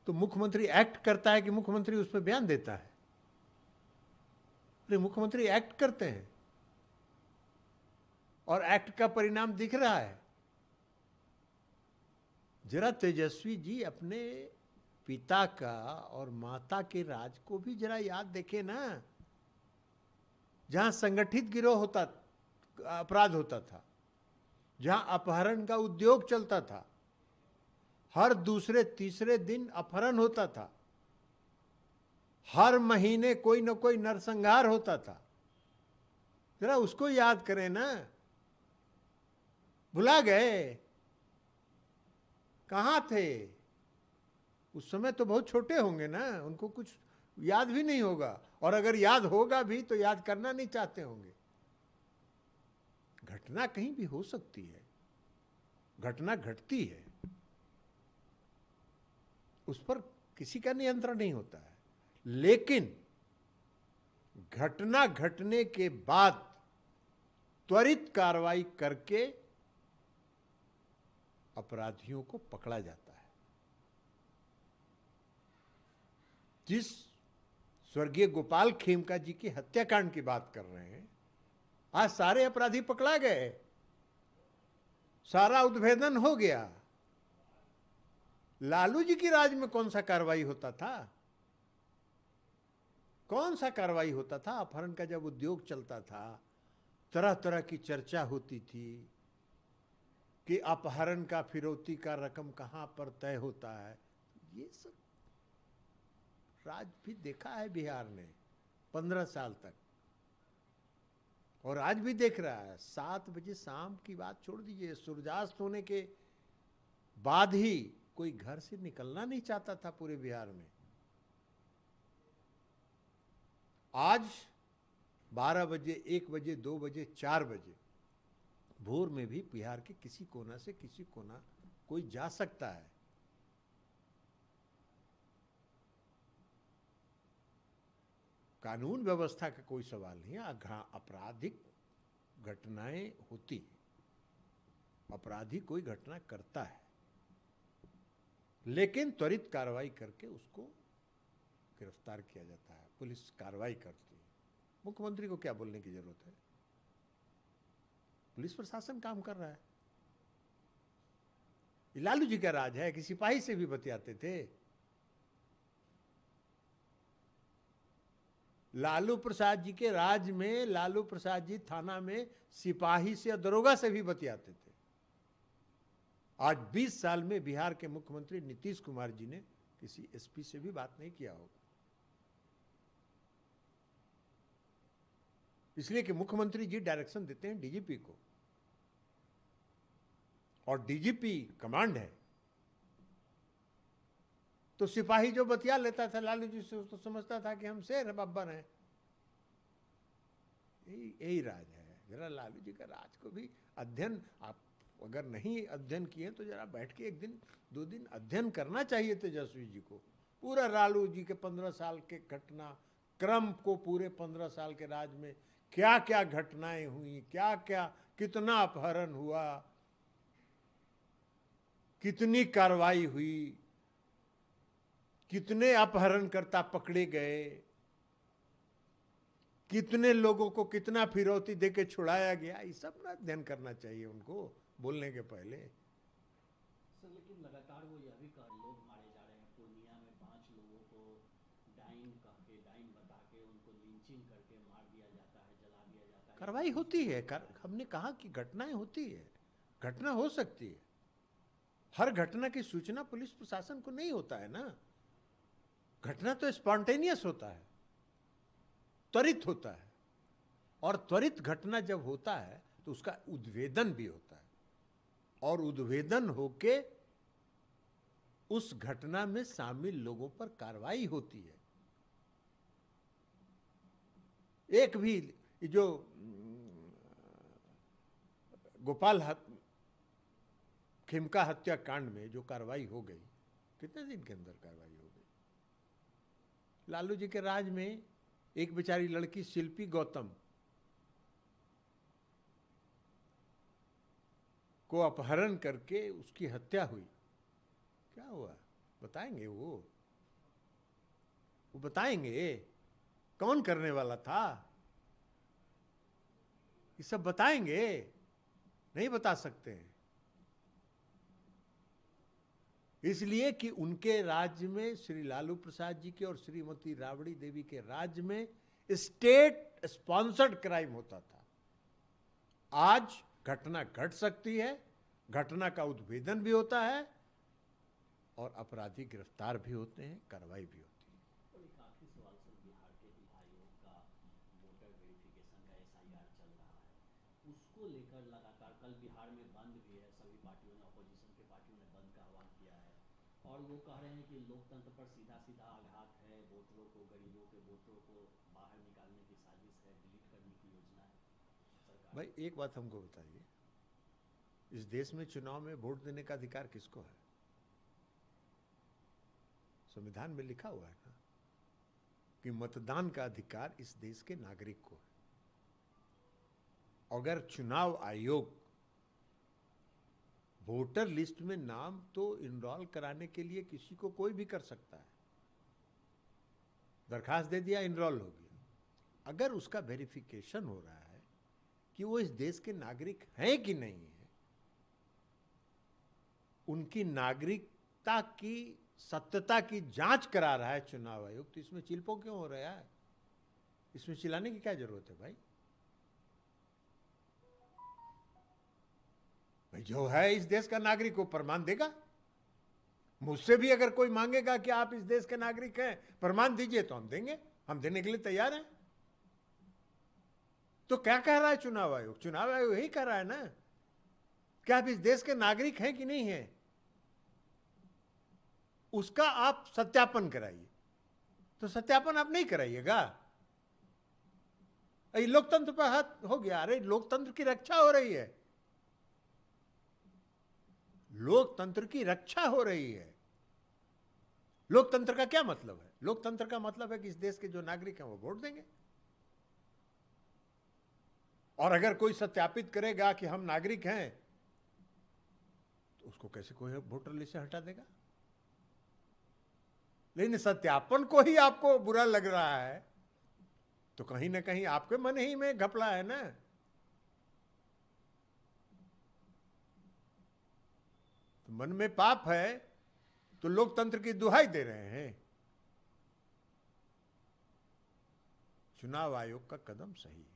तो मुख्यमंत्री एक्ट करता है कि मुख्यमंत्री उस पर बयान देता है? अरे मुख्यमंत्री एक्ट करते हैं और एक्ट का परिणाम दिख रहा है। जरा तेजस्वी जी अपने पिता का और माता के राज को भी जरा याद देखे ना, जहां संगठित गिरोह होता, अपराध होता था, जहां अपहरण का उद्योग चलता था, हर दूसरे तीसरे दिन अपहरण होता था, हर महीने कोई न कोई नरसंहार होता था। जरा उसको याद करें ना। भुला गए? कहां थे उस समय? तो बहुत छोटे होंगे ना, उनको कुछ याद भी नहीं होगा, और अगर याद होगा भी तो याद करना नहीं चाहते होंगे। घटना कहीं भी हो सकती है, घटना घटती है, उस पर किसी का नियंत्रण नहीं होता है। लेकिन घटना घटने के बाद त्वरित कार्रवाई करके अपराधियों को पकड़ा जाता है। जिस स्वर्गीय गोपाल खेमका जी की हत्याकांड की बात कर रहे हैं, आज सारे अपराधी पकड़ा गए, सारा उद्भेदन हो गया। लालू जी की राज में कौन सा कार्रवाई होता था? कौन सा कार्रवाई होता था? अपहरण का जब उद्योग चलता था, तरह तरह की चर्चा होती थी कि अपहरण का फिरौती का रकम कहां पर तय होता है। ये सब राज भी देखा है बिहार ने 15 साल तक, और आज भी देख रहा है। 7 बजे शाम की बात छोड़ दीजिए, सूर्यास्त होने के बाद ही कोई घर से निकलना नहीं चाहता था पूरे बिहार में। आज 12 बजे, 1 बजे, 2 बजे, 4 बजे भोर में भी बिहार के किसी कोना से किसी कोना कोई जा सकता है। कानून व्यवस्था का कोई सवाल नहीं है। आपराधिक घटनाएं होती हैं, अपराधी कोई घटना करता है, लेकिन त्वरित कार्रवाई करके उसको गिरफ्तार किया जाता है, पुलिस कार्रवाई करती है। मुख्यमंत्री को क्या बोलने की जरूरत है? पुलिस प्रशासन काम कर रहा है। लालू जी का राज है कि सिपाही से भी बतियाते थे? लालू प्रसाद जी के राज में लालू प्रसाद जी थाना में सिपाही से, दरोगा से भी बतियाते थे। आज 20 साल में बिहार के मुख्यमंत्री नीतीश कुमार जी ने किसी एसपी से भी बात नहीं किया होगा, इसलिए कि मुख्यमंत्री जी डायरेक्शन देते हैं डीजीपी को, और डीजीपी कमांड है। तो सिपाही जो बतिया लेता था लालू जी से, तो समझता था कि हम शेर बब्बर हैं। यही राज है। जरा लालू जी का राज को भी अध्ययन, आप अगर नहीं अध्ययन किए तो जरा बैठ के 1 दिन 2 दिन अध्ययन करना चाहिए तेजस्वी जी को। पूरा लालू जी के 15 साल के घटना क्रम को, पूरे 15 साल के राज में क्या क्या घटनाएं हुई, क्या क्या, कितना अपहरण हुआ, कितनी कार्रवाई हुई, कितने अपहरणकर्ता पकड़े गए, कितने लोगों को कितना फिरौती देके छुड़ाया गया, ये सब ना अध्ययन करना चाहिए उनको बोलने के पहले। सर लेकिन लगातार वो यह भी कह लोग मारे जा रहे हैं। पूर्णिया में 5 लोगों को डाइन कह के, डाइन बता के उनको लिंचिंग करके मार दिया जाता है, जला दिया जाता है। कार्रवाई होती है, हमने कहा कि घटनाएं होती है, घटना हो सकती है। हर घटना की सूचना पुलिस प्रशासन को नहीं होता है ना। घटना तो स्पॉन्टेनियस होता है, त्वरित होता है, और त्वरित घटना जब होता है तो उसका उद्भेदन भी होता है, और उद्भेदन होके उस घटना में शामिल लोगों पर कार्रवाई होती है। एक भी जो गोपाल खेमका हत्याकांड में जो कार्रवाई हो गई, कितने दिन के अंदर कार्रवाई हो गई? लालू जी के राज में एक बेचारी लड़की शिल्पी गौतम को अपहरण करके उसकी हत्या हुई। क्या हुआ? बताएंगे वो बताएंगे कौन करने वाला था, ये सब बताएंगे, नहीं बता सकते हैं। इसलिए कि उनके राज्य में, श्री लालू प्रसाद जी के और श्रीमती राबड़ी देवी के राज्य में स्टेट स्पॉन्सर्ड क्राइम होता था। आज घटना घट सकती है, घटना का उद्भेदन भी होता है और अपराधी गिरफ्तार भी होते हैं, कार्रवाई भी होती है। और एक आखिरी सवाल सर, बिहार के आयोग का वोटर वेरिफिकेशन का SIR चल रहा है, उसको लेकर लगातार कल बिहार में बंद भी है, सभी पार्टियों ने, अपोजिशन के पार्टियों ने बंद का आह्वान किया है और वो कह रहे हैं कि लोकतंत्र पर सीधा सीधा आघात है, वोटरों को, गरीबों के वोटरों को बाहर निकालने की साजिश है, डिलीट करने की योजना है सरकार। भाई एक बात हमको बताइए, इस देश में चुनाव में वोट देने का अधिकार किसको है? संविधान में लिखा हुआ है ना कि मतदान का अधिकार इस देश के नागरिक को है। अगर चुनाव आयोग वोटर लिस्ट में नाम तो इनरोल कराने के लिए किसी को कोई भी कर सकता है, दरखास्त दे दिया, इनरोल हो गया। अगर उसका वेरिफिकेशन हो रहा है कि वो इस देश के नागरिक हैं कि नहीं है, उनकी नागरिकता की सत्यता की जांच करा रहा है चुनाव आयोग, तो इसमें चिल्पो क्यों हो रहा है? इसमें चिल्लाने की क्या जरूरत है भाई? भाई जो है इस देश का नागरिक वो प्रमाण देगा। मुझसे भी अगर कोई मांगेगा कि आप इस देश के नागरिक हैं, प्रमाण दीजिए, तो हम देंगे, हम देने के लिए तैयार हैं। तो क्या कह रहा है चुनाव आयोग? चुनाव आयोग यही कह रहा है ना कि आप इस देश के नागरिक हैं कि नहीं हैं, उसका आप सत्यापन कराइए। तो सत्यापन आप नहीं कराइएगा, लोकतंत्र पर हाथ हो गया। अरे लोकतंत्र की रक्षा हो रही है, लोकतंत्र की रक्षा हो रही है। लोकतंत्र का क्या मतलब है? लोकतंत्र का मतलब है कि इस देश के जो नागरिक हैं वो वोट देंगे, और अगर कोई सत्यापित करेगा कि हम नागरिक हैं तो उसको कैसे कोई वोटर लिस्ट से हटा देगा? लेकिन सत्यापन को ही आपको बुरा लग रहा है तो कहीं ना कहीं आपके मन ही में घपला है ना। तो मन में पाप है तो लोकतंत्र की दुहाई दे रहे हैं। चुनाव आयोग का कदम सही है।